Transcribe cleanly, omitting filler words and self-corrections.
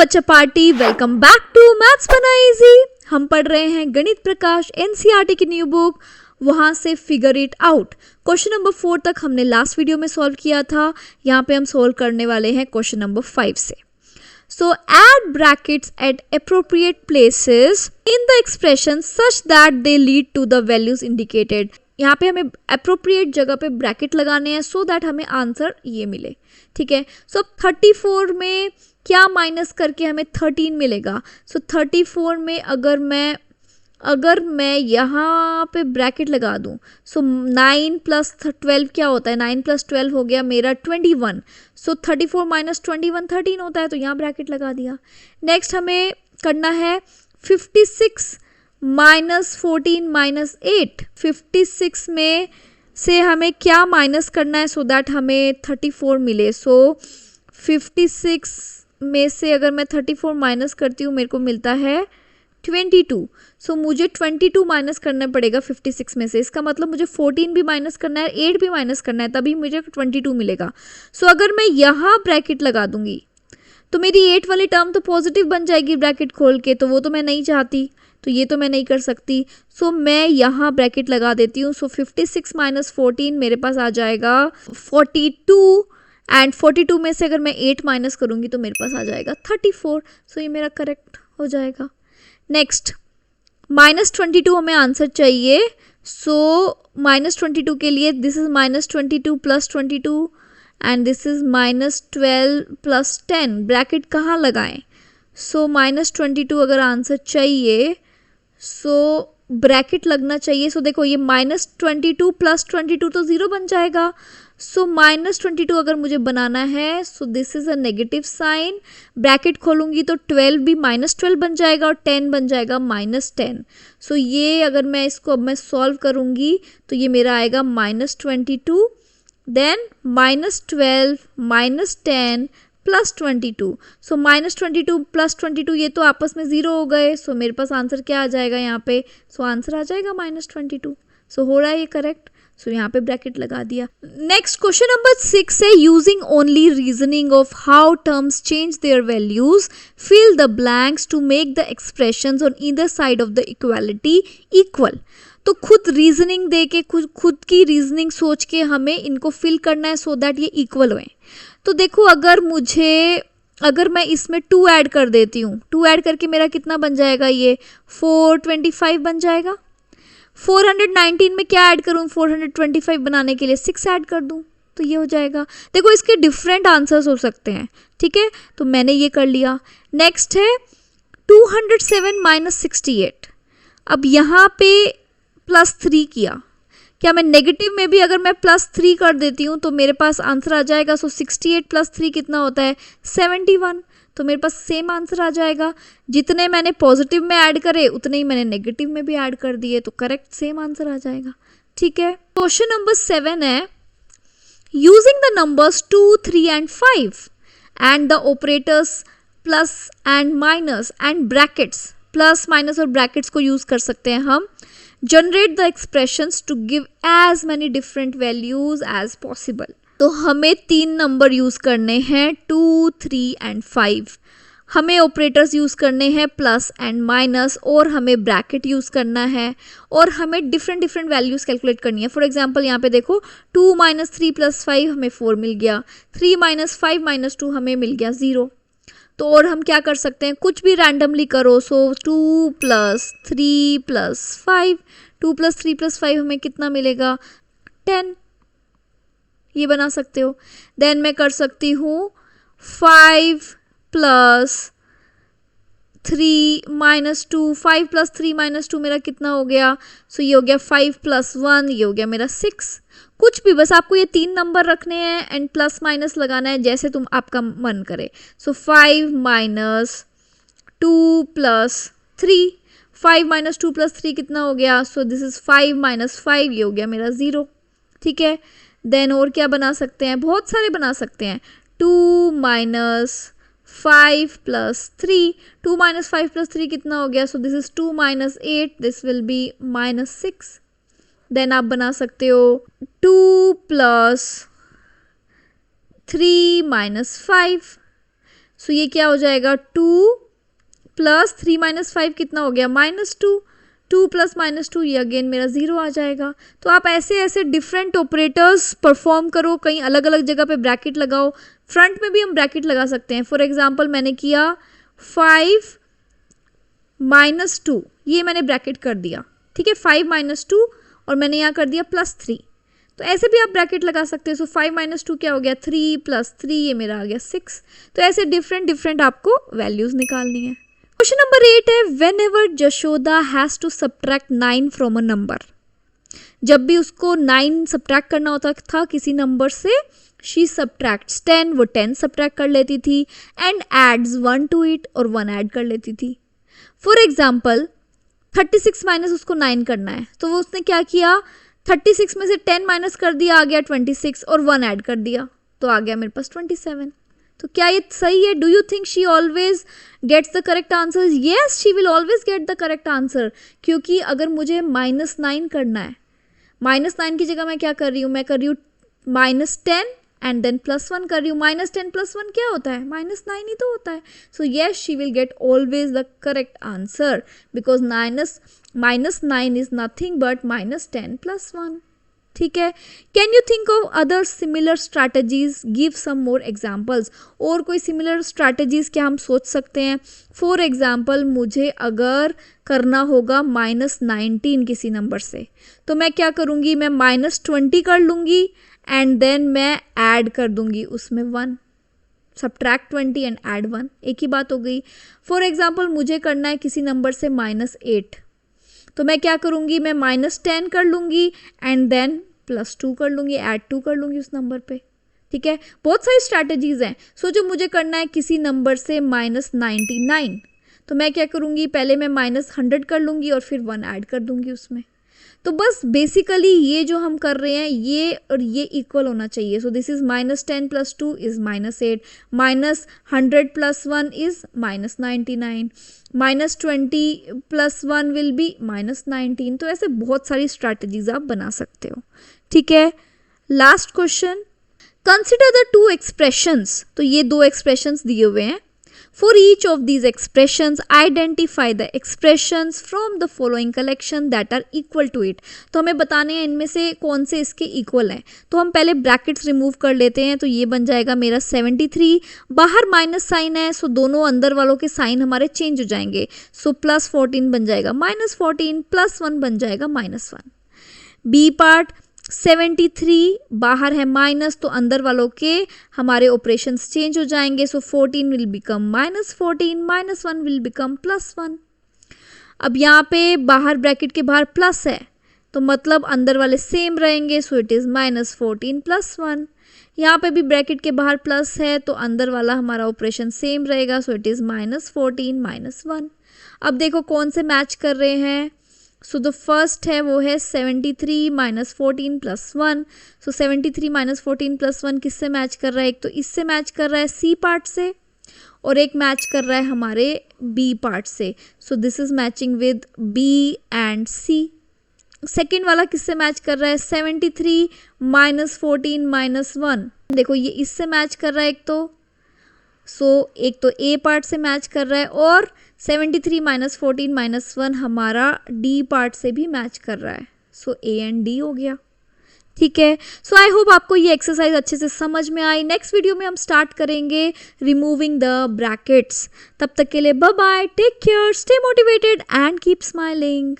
बच्चा party, welcome back to maths बना easy. हम पढ़ रहे हैं गणित प्रकाश एनसीईआरटी की न्यू बुक, वहां से figure it out. Question number 4 तक हमने लास्ट वीडियो में सॉल्व किया था। यहाँ पे हम सॉल्व करने वाले हैं क्वेश्चन नंबर 5 से। So add brackets at appropriate places in the expression such that they lead to the values indicated। यहाँ पे हमें appropriate जगह पे ब्रैकेट लगाने हैं so that हमें आंसर ये मिले। ठीक है, so 34 में क्या माइनस करके हमें 13 मिलेगा। so 34 में अगर मैं यहाँ पे ब्रैकेट लगा दूँ, सो 9 + 12 क्या होता है, 9 + 12 हो गया मेरा 21। सो 34 - 21 13 होता है, तो यहाँ ब्रैकेट लगा दिया। नेक्स्ट हमें करना है 56 - 14 - 8। 56 में से हमें क्या माइनस करना है सो दैट हमें 34 मिले। सो 56 में से अगर मैं 34 माइनस करती हूँ, मेरे को मिलता है 22। सो मुझे 22 माइनस करना पड़ेगा 56 में से। इसका मतलब मुझे 14 भी माइनस करना है, 8 भी माइनस करना है, तभी मुझे 22 मिलेगा। सो अगर मैं यहाँ ब्रैकेट लगा दूंगी तो मेरी 8 वाली टर्म तो पॉजिटिव बन जाएगी ब्रैकेट खोल के, तो वो तो मैं नहीं चाहती, तो ये तो मैं नहीं कर सकती। सो मैं यहाँ ब्रैकेट लगा देती हूँ। सो 56 - 14 मेरे पास आ जाएगा 42, एंड 42 में से अगर मैं 8 माइनस करूँगी तो मेरे पास आ जाएगा 34। सो ये मेरा करेक्ट हो जाएगा। नेक्स्ट -22 हमें आंसर चाहिए। सो -22 के लिए this is -22 + 22 and this is -12 + 10। Bracket कहाँ लगाएं? सो -22 अगर आंसर चाहिए सो ब्रैकेट लगना चाहिए। सो देखो ये -22 + 22 तो 0 बन जाएगा। सो -22 अगर मुझे बनाना है so this is a negative sign. Bracket खोलूंगी तो 12 भी -12 बन जाएगा और 10 बन जाएगा -10। सो ये अगर मैं इसको अब मैं सॉल्व करूंगी तो ये मेरा आएगा -22 देन -12 -10 + 22। सो -22 + 22 ये तो आपस में 0 हो गए। सो मेरे पास आंसर क्या आ जाएगा यहाँ पे? सो आंसर आ जाएगा -22। सो हो रहा है ये करेक्ट। सो यहाँ पे ब्रैकेट लगा दिया। नेक्स्ट क्वेश्चन नंबर 6 है using only reasoning of how terms change their values fill the blanks to make the expressions on either side of the equality equal. तो खुद रीजनिंग दे के खुद की रीजनिंग सोच के हमें इनको फिल करना है सो दैट ये इक्वल होए। तो देखो अगर मैं इसमें 2 ऐड कर देती हूँ, 2 ऐड करके मेरा कितना बन जाएगा, ये 425 बन जाएगा। 419 में क्या ऐड करूँ 425 बनाने के लिए? 6 ऐड कर दूँ तो ये हो जाएगा। देखो इसके डिफरेंट आंसर्स हो सकते हैं, ठीक है, तो मैंने ये कर लिया। नेक्स्ट है 207 - 68। अब यहाँ पे +3 किया, क्या मैं नेगेटिव में भी अगर मैं +3 कर देती हूँ तो मेरे पास आंसर आ जाएगा। सो 68 + 3 कितना होता है? 71। तो मेरे पास सेम आंसर आ जाएगा। जितने मैंने पॉजिटिव में ऐड करे उतने ही मैंने नेगेटिव में भी ऐड कर दिए, तो करेक्ट सेम आंसर आ जाएगा। ठीक है, क्वेश्चन नंबर 7 है using the numbers 2, 3 and 5 and the operators plus and minus and brackets. Plus minus और ब्रैकेट्स को यूज कर सकते हैं हम। Generate the expressions to give as many different values as possible. तो हमें 3 नंबर यूज करने हैं 2, 3 एंड 5। हमें ऑपरेटर्स यूज करने हैं प्लस एंड माइनस, और हमें ब्रैकेट यूज करना है, और हमें डिफरेंट वैल्यूज कैलकुलेट करनी है। फॉर एग्जांपल यहाँ पे देखो 2 - 3 + 5 हमें 4 मिल गया, 3 - 5 - 2 हमें मिल गया 0। तो और हम क्या कर सकते हैं, कुछ भी रैंडमली करो। सो 2 + 3 + 5, 2 + 3 + 5 हमें कितना मिलेगा? 10। ये बना सकते हो। देन मैं कर सकती हूँ 5 + 3 - 2। 5 + 3 - 2 मेरा कितना हो गया? सो ये हो गया 5 + 1, ये हो गया मेरा 6। कुछ भी, बस आपको ये 3 नंबर रखने हैं एंड प्लस माइनस लगाना है जैसे तुम आपका मन करे। सो 5 - 2 + 3, 5 - 2 + 3 कितना हो गया? सो दिस इज 5 - 5, ये हो गया मेरा 0। ठीक है, देन और क्या बना सकते हैं? बहुत सारे बना सकते हैं। 2 - 5 + 3, 2 - 5 + 3 कितना हो गया? So this is 2 - 8, this will be -6। Then आप बना सकते हो 2 + 3 - 5, सो ये क्या हो जाएगा 2 प्लस 3 माइनस 5 कितना हो गया -2, 2 प्लस -2 ये अगेन मेरा 0 आ जाएगा। तो आप ऐसे ऐसे डिफरेंट ऑपरेटर्स परफॉर्म करो, कहीं अलग अलग जगह पे ब्रैकेट लगाओ। फ्रंट में भी हम ब्रैकेट लगा सकते हैं। फॉर एग्जांपल मैंने किया 5 -2, ये मैंने ब्रैकेट कर दिया, ठीक है, 5 - 2 और मैंने यहाँ कर दिया +3। तो ऐसे भी आप ब्रैकेट लगा सकते हो। सो 5 - 2 क्या हो गया 3 + 3 ये मेरा आ गया 6। तो ऐसे डिफरेंट आपको वैल्यूज निकालनी है। क्वेश्चन नंबर 8 है whenever Jashoda has to subtract 9 from a number. जब भी उसको 9 सब्ट्रैक्ट करना होता था किसी नंबर से, शी सब्ट्रैक्ट्स 10, वो 10 सब्ट्रैक्ट कर लेती थी एंड एड्स 1 टू इट, और 1 ऐड कर लेती थी। फॉर एग्जाम्पल 36 माइनस उसको 9 करना है, तो वो उसने क्या किया 36 में से 10 माइनस कर दिया, आ गया 26, और 1 ऐड कर दिया तो आ गया मेरे पास 27। तो क्या ये सही है? Do you think she always gets the correct answer? Yes, she will always get the correct answer, क्योंकि अगर मुझे -9 करना है, -9 की जगह मैं क्या कर रही हूँ, मैं कर रही हूँ -10 एंड देन +1 कर रही हूँ। -10 + 1 क्या होता है? -9 ही तो होता है। So yes, she will get always the correct answer because -9 is nothing but -10 + 1। ठीक है। Can you think of other similar strategies? Give some more examples. और कोई सिमिलर स्ट्रैटेजीज क्या हम सोच सकते हैं? फॉर एग्जाम्पल मुझे अगर करना होगा -19 किसी नंबर से, तो मैं क्या करूँगी, मैं -20 कर लूँगी एंड देन मैं ऐड कर दूँगी उसमें 1, सब्ट्रैक्ट 20 एंड ऐड 1, एक ही बात हो गई। फॉर एग्जाम्पल मुझे करना है किसी नंबर से -8, तो मैं क्या करूँगी, मैं -10 कर लूँगी एंड देन +2 कर लूँगी, ऐड 2 कर लूँगी उस नंबर पे। ठीक है, बहुत सारी स्ट्रैटेजीज हैं। जो मुझे करना है किसी नंबर से -99, तो मैं क्या करूँगी, पहले मैं -100 कर लूँगी और फिर 1 ऐड कर दूँगी उसमें। तो बस बेसिकली ये जो हम कर रहे हैं ये और ये इक्वल होना चाहिए। सो this is -10 + 2 is -8, -100 + 1 is -99, -20 + 1 will be -19। तो ऐसे बहुत सारी स्ट्रैटेजीज आप बना सकते हो। ठीक है, last question, consider the 2 expressions. तो ये 2 एक्सप्रेशंस दिए हुए हैं। For each of these expressions, identify the expressions from the following collection that are equal to it. तो हमें बताने हैं इनमें से कौन से इसके इक्वल हैं। तो हम पहले ब्रैकेट्स रिमूव कर लेते हैं। तो ये बन जाएगा मेरा 73, बाहर माइनस साइन है, सो दोनों अंदर वालों के साइन हमारे चेंज हो जाएंगे। सो +14 बन जाएगा -14, +1 बन जाएगा -1। बी पार्ट 73 बाहर है माइनस, तो अंदर वालों के हमारे ऑपरेशंस चेंज हो जाएंगे। सो 14 विल बिकम -14, -1 विल बिकम +1। अब यहाँ पे बाहर ब्रैकेट के बाहर प्लस है, तो मतलब अंदर वाले सेम रहेंगे। So it is -14 + 1। यहाँ पे भी ब्रैकेट के बाहर प्लस है, तो अंदर वाला हमारा ऑपरेशन सेम रहेगा। So it is -14 -1। अब देखो कौन से मैच कर रहे हैं। सो द फर्स्ट है वो है 73 -14 + 1। सो 73 -14 + 1 किससे मैच कर रहा है? एक तो इससे मैच कर रहा है सी पार्ट से, और एक मैच कर रहा है हमारे बी पार्ट से। So this is matching with B and C. Second वाला किससे मैच कर रहा है? 73 -14 -1। देखो ये इससे मैच कर रहा है एक तो, एक तो ए पार्ट से मैच कर रहा है, और 73 -14 -1 हमारा डी पार्ट से भी मैच कर रहा है। सो ए एंड डी हो गया। ठीक है, सो आई होप आपको ये एक्सरसाइज अच्छे से समझ में आई। नेक्स्ट वीडियो में हम स्टार्ट करेंगे रिमूविंग द ब्रैकेट्स। तब तक के लिए bye bye, take care, stay motivated and keep smiling.